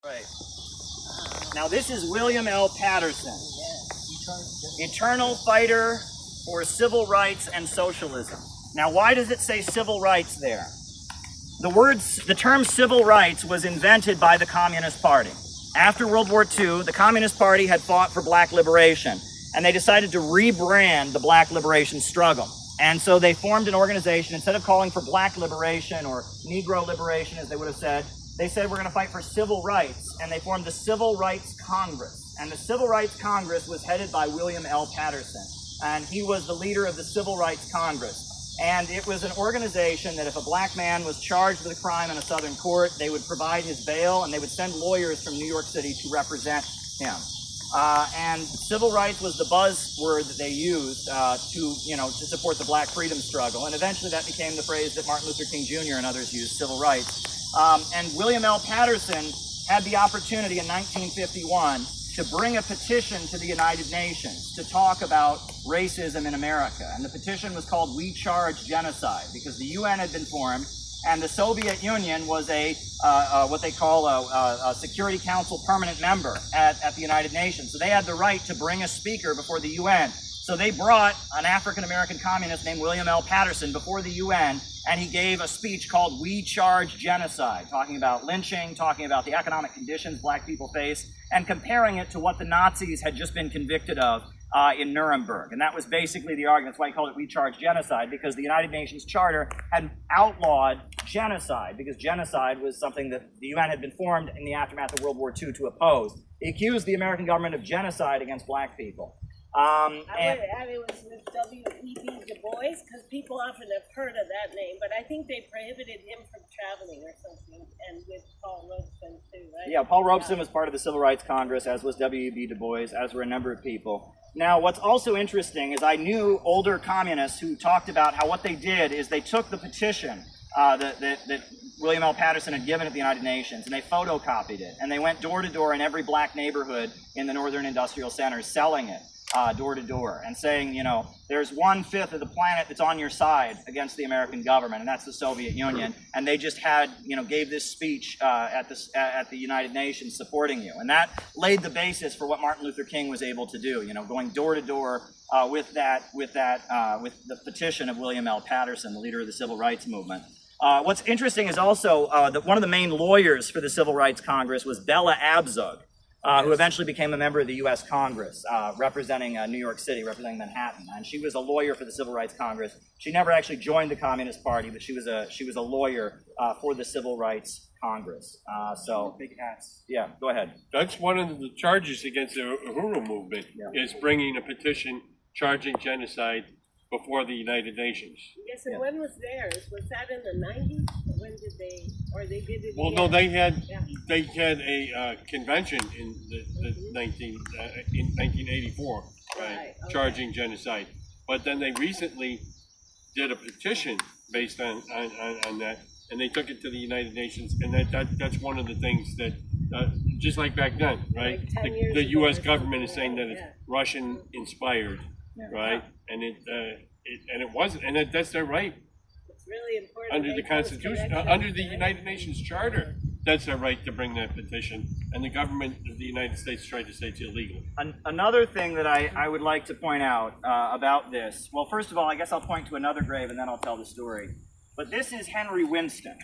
Right. Now this is William L. Patterson, eternal fighter for civil rights and socialism. Now why does it say civil rights there? The term civil rights was invented by the Communist Party. After World War II, the Communist Party had fought for black liberation, and they decided to rebrand the black liberation struggle. And so they formed an organization. Instead of calling for black liberation or Negro liberation, as they would have said, they said we're going to fight for civil rights, and they formed the Civil Rights Congress. And the Civil Rights Congress was headed by William L. Patterson, and he was the leader of the Civil Rights Congress. And it was an organization that if a black man was charged with a crime in a southern court, they would provide his bail, and they would send lawyers from New York City to represent him. And civil rights was the buzzword that they used to support the black freedom struggle. And eventually that became the phrase that Martin Luther King Jr. and others used, civil rights. And William L. Patterson had the opportunity in 1951 to bring a petition to the United Nations to talk about racism in America. And the petition was called We Charge Genocide, because the UN had been formed, and the Soviet Union was what they call a Security Council permanent member at the United Nations. So they had the right to bring a speaker before the UN. So they brought an African-American communist named William L. Patterson before the UN, and he gave a speech called We Charge Genocide, talking about lynching, talking about the economic conditions black people face, and comparing it to what the Nazis had just been convicted of in Nuremberg. And that was basically the argument. That's why he called it We Charge Genocide, because the United Nations Charter had outlawed genocide, because genocide was something that the UN had been formed in the aftermath of World War II to oppose. He accused the American government of genocide against black people. It was with W.E.B. Du Bois, because people often have heard of that name, but I think they prohibited him from traveling or something, and with Paul Robeson too, right? Yeah, Paul Robeson was part of the Civil Rights Congress, as was W.E.B. Du Bois, as were a number of people. Now, what's also interesting is I knew older communists who talked about how what they did is they took the petition that William L. Patterson had given at the United Nations, and they photocopied it, and they went door to door in every black neighborhood in the northern industrial centers selling it. Door to door, and saying, there's 1/5 of the planet that's on your side against the American government, and that's the Soviet Union. And they just had, gave this speech at the United Nations supporting you, and that laid the basis for what Martin Luther King was able to do. Going door to door with the petition of William L. Patterson, the leader of the Civil Rights Movement. What's interesting is also that one of the main lawyers for the Civil Rights Congress was Bella Abzug. Who eventually became a member of the U.S. Congress, representing New York City, representing Manhattan. And she was a lawyer for the Civil Rights Congress. She never actually joined the Communist Party, but she was a lawyer for the Civil Rights Congress. So big hats. Yeah, go ahead. That's one of the charges against the Uhuru movement, is bringing a petition charging genocide before the United Nations. Yes, and when was theirs? Was that in the 90s? When did they, or they did it? Well, no, they had a convention in in 1984, right, okay, charging genocide. But then they recently did a petition based on that, and they took it to the United Nations, and that's one of the things that, just like back then, right? Like the U.S. government is saying that it's Russian inspired, right? And it wasn't, and that's their right. It's really important. Under the Constitution, under the United Nations Charter, that's their right to bring that petition, and the government of the United States tried to say it's illegal. Another thing that I would like to point out about this, well, first of all, I guess I'll point to another grave and then I'll tell the story. But this is Henry Winston.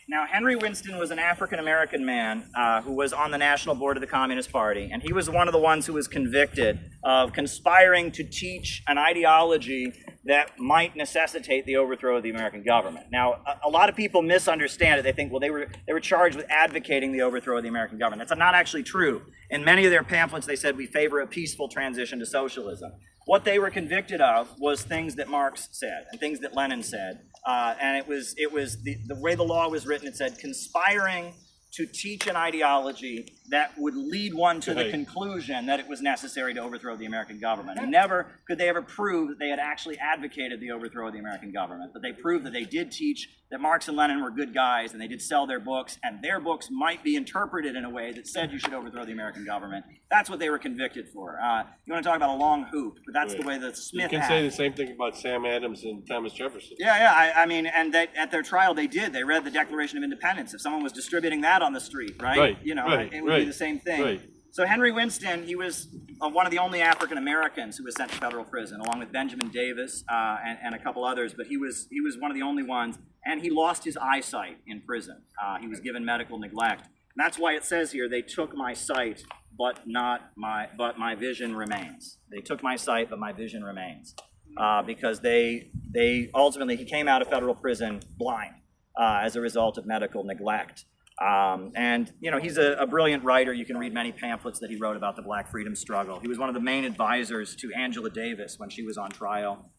Now, Henry Winston was an African-American man who was on the National Board of the Communist Party, and he was one of the ones who was convicted of conspiring to teach an ideology that might necessitate the overthrow of the American government. Now, a lot of people misunderstand it. They think, well, they were charged with advocating the overthrow of the American government. That's not actually true. In many of their pamphlets, they said, we favor a peaceful transition to socialism. What they were convicted of was things that Marx said and things that Lenin said. And it was the way the law was written. It said conspiring to teach an ideology that would lead one to the conclusion that it was necessary to overthrow the American government. And never could they ever prove that they had actually advocated the overthrow of the American government. But they proved that they did teach that Marx and Lenin were good guys, and they did sell their books, and their books might be interpreted in a way that said you should overthrow the American government. That's what they were convicted for. You want to talk about a long hoop, but that's the way that Smith You can say the same thing about Sam Adams and Thomas Jefferson. Yeah. I mean, and at their trial they did. They read the Declaration of Independence. If someone was distributing that on the street, right? Right. It would be the same thing. Right. So Henry Winston, he was one of the only African Americans who was sent to federal prison, along with Benjamin Davis and a couple others. But he was one of the only ones, and he lost his eyesight in prison. He was given medical neglect. And that's why it says here, they took my sight, but my vision remains. They took my sight, but my vision remains, because they ultimately, he came out of federal prison blind as a result of medical neglect. And, you know, he's a brilliant writer. You can read many pamphlets that he wrote about the Black freedom struggle. He was one of the main advisors to Angela Davis when she was on trial,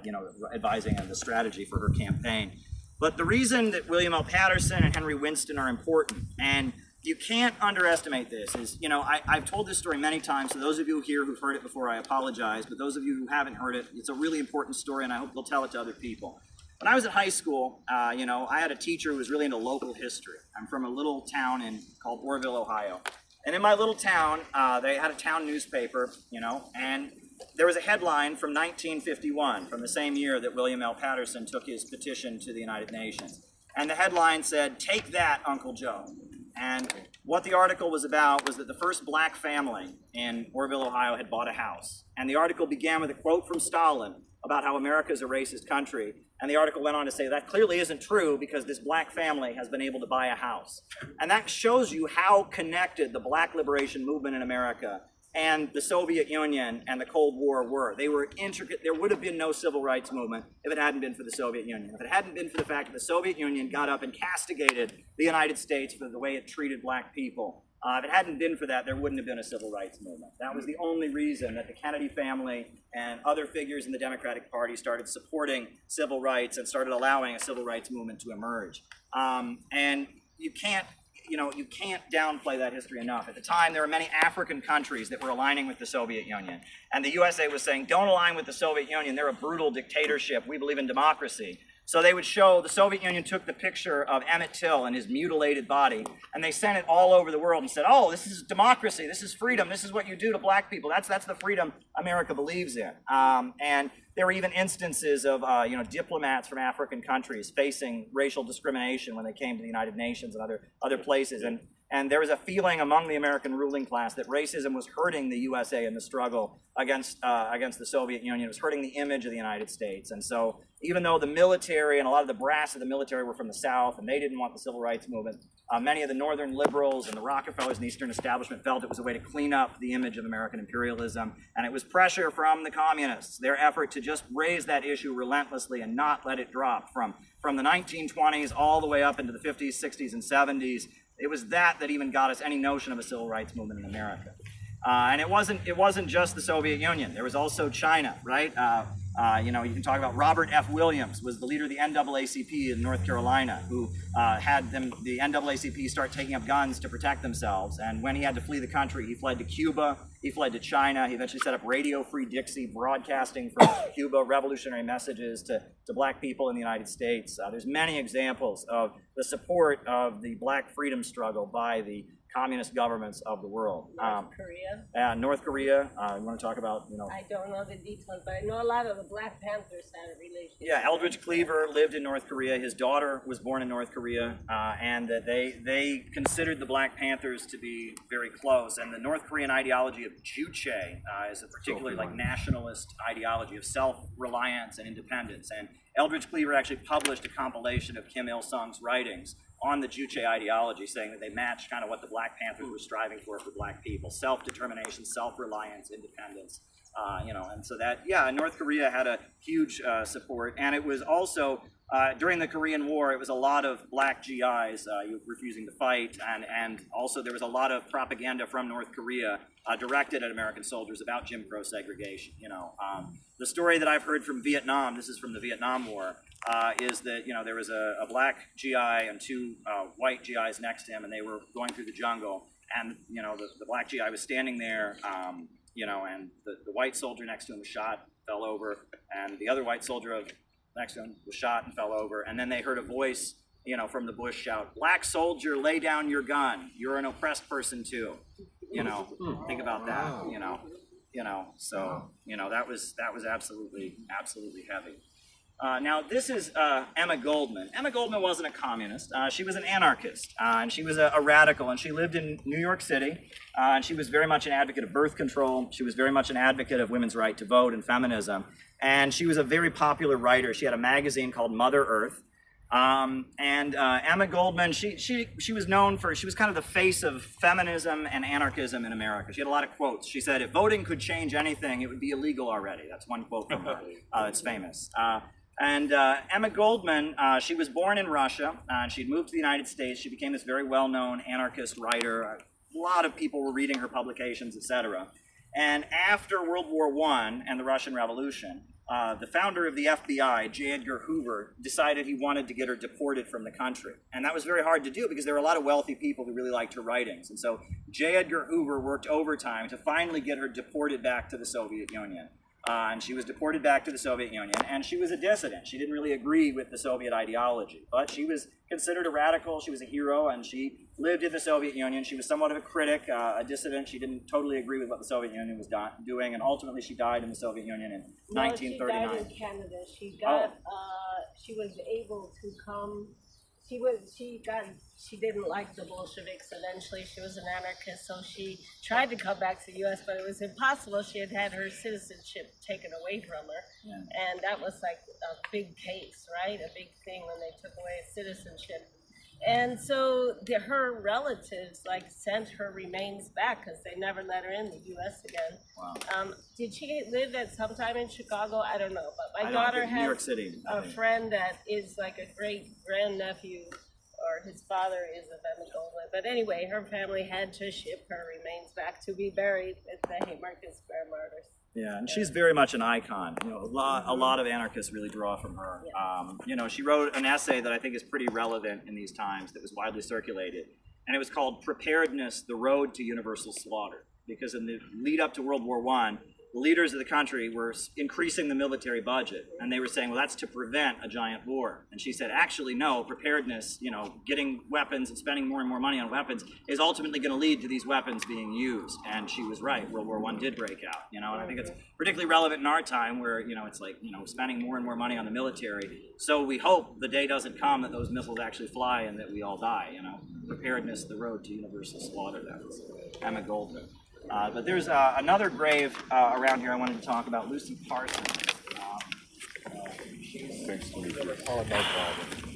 you know, advising on the strategy for her campaign. But the reason that William L. Patterson and Henry Winston are important, and you can't underestimate this, is, you know, I've told this story many times. So those of you here who've heard it before, I apologize. But those of you who haven't heard it, it's a really important story, and I hope you'll tell it to other people. When I was at high school, you know, I had a teacher who was really into local history. I'm from a little town called Orrville, Ohio. And in my little town, they had a town newspaper, you know, and there was a headline from 1951, from the same year that William L. Patterson took his petition to the United Nations. And the headline said, "Take that, Uncle Joe." And what the article was about was that the first black family in Orrville, Ohio had bought a house. And the article began with a quote from Stalin about how America is a racist country. And the article went on to say that clearly isn't true because this black family has been able to buy a house. And that shows you how connected the black liberation movement in America and the Soviet Union and the Cold War were. They were intricate. There would have been no civil rights movement if it hadn't been for the Soviet Union. If it hadn't been for the fact that the Soviet Union got up and castigated the United States for the way it treated black people. If it hadn't been for that, there wouldn't have been a civil rights movement. That was the only reason that the Kennedy family and other figures in the Democratic Party started supporting civil rights and started allowing a civil rights movement to emerge. And you can't downplay that history enough. At the time, there were many African countries that were aligning with the Soviet Union. And the USA was saying, don't align with the Soviet Union. They're a brutal dictatorship. We believe in democracy. So they would show, the Soviet Union took the picture of Emmett Till and his mutilated body, and they sent it all over the world and said, oh, this is democracy, this is freedom, this is what you do to black people. That's the freedom America believes in. And there were even instances of diplomats from African countries facing racial discrimination when they came to the United Nations and other places. And there was a feeling among the American ruling class that racism was hurting the USA in the struggle against the Soviet Union. It was hurting the image of the United States. And so even though the military and a lot of the brass of the military were from the South and they didn't want the civil rights movement, many of the Northern liberals and the Rockefellers and the Eastern establishment felt it was a way to clean up the image of American imperialism. And it was pressure from the communists, their effort to just raise that issue relentlessly and not let it drop from the 1920s all the way up into the 50s, 60s, and 70s. It was that even got us any notion of a civil rights movement in America. And it wasn't just the Soviet Union. There was also China, right? You can talk about Robert F. Williams was the leader of the NAACP in North Carolina, who had the NAACP start taking up guns to protect themselves. And when he had to flee the country, he fled to Cuba, he fled to China, he eventually set up Radio Free Dixie, broadcasting from Cuba revolutionary messages to black people in the United States. There's many examples of the support of the black freedom struggle by the communist governments of the world. North Korea. You want to talk about, I don't know the details, but I know a lot of the Black Panthers had a relationship. Yeah, Eldridge Cleaver lived in North Korea. His daughter was born in North Korea, and they considered the Black Panthers to be very close. And the North Korean ideology of Juche is a particularly nationalist ideology of self-reliance and independence. And Eldridge Cleaver actually published a compilation of Kim Il-sung's writings on the Juche ideology, saying that they matched kind of what the Black Panthers were striving for black people: self-determination, self-reliance, independence. And so that, North Korea had a huge support. And it was also, during the Korean War, it was a lot of black GIs refusing to fight. And also there was a lot of propaganda from North Korea directed at American soldiers about Jim Crow segregation. The story that I've heard from Vietnam, this is from the Vietnam War, is that there was a black GI and two white GIs next to him, and they were going through the jungle, and the black GI was standing there, and the white soldier next to him was shot, fell over, and the other white soldier next to him was shot and fell over, and then they heard a voice from the bush shout, "Black soldier, lay down your gun. You're an oppressed person too." Think about that. So that was absolutely heavy. Now, this is Emma Goldman. Emma Goldman wasn't a communist. She was an anarchist, and she was a radical, and she lived in New York City, and she was very much an advocate of birth control. She was very much an advocate of women's right to vote and feminism, and she was a very popular writer. She had a magazine called Mother Earth, Emma Goldman, she was known for, she was kind of the face of feminism and anarchism in America. She had a lot of quotes. She said, if voting could change anything, it would be illegal already. That's one quote from her. It's famous. Emma Goldman, she was born in Russia, and she'd moved to the United States. She became this very well-known anarchist writer. A lot of people were reading her publications, etc. And after World War I and the Russian Revolution, the founder of the FBI, J. Edgar Hoover, decided he wanted to get her deported from the country. And that was very hard to do because there were a lot of wealthy people who really liked her writings. And so J. Edgar Hoover worked overtime to finally get her deported back to the Soviet Union. And she was deported back to the Soviet Union, and she was a dissident. She didn't really agree with the Soviet ideology, but she was considered a radical. She was a hero, and she lived in the Soviet Union. She was somewhat of a critic, a dissident. She didn't totally agree with what the Soviet Union was doing, and ultimately she died in the Soviet Union in 1939. She died in Canada. She got, she was able to come. She didn't like the Bolsheviks eventually. She was an anarchist, so she tried to come back to the U.S., but it was impossible. She had had her citizenship taken away from her, and that was like a big case, right? A big thing when they took away citizenship. And so her relatives like sent her remains back because they never let her in the U.S. again. Wow. Did she live at some time in Chicago? I don't know, but my daughter has New York City, a friend that is like a great grandnephew, or his father is of Emma Goldman. But anyway, her family had to ship her remains back to be buried at the Haymarket Square Martyrs. Yeah, and she's very much an icon. You know, a lot of anarchists really draw from her. You know, she wrote an essay that I think is pretty relevant in these times that was widely circulated, and it was called "Preparedness: The Road to Universal Slaughter." Because in the lead up to World War I, the leaders of the country were increasing the military budget, and they were saying, well, that's to prevent a giant war. And she said, actually, no, preparedness, you know, getting weapons and spending more and more money on weapons is ultimately going to lead to these weapons being used. And she was right. World War I did break out, you know, and I think it's particularly relevant in our time where, you know, it's like, you know, spending more and more money on the military. So we hope the day doesn't come that those missiles actually fly and that we all die, you know. Preparedness, the road to universal slaughter. That was Emma Goldman. But there's another grave around here I wanted to talk about, Lucy Parsons. Thanks to me. Oh, no problem.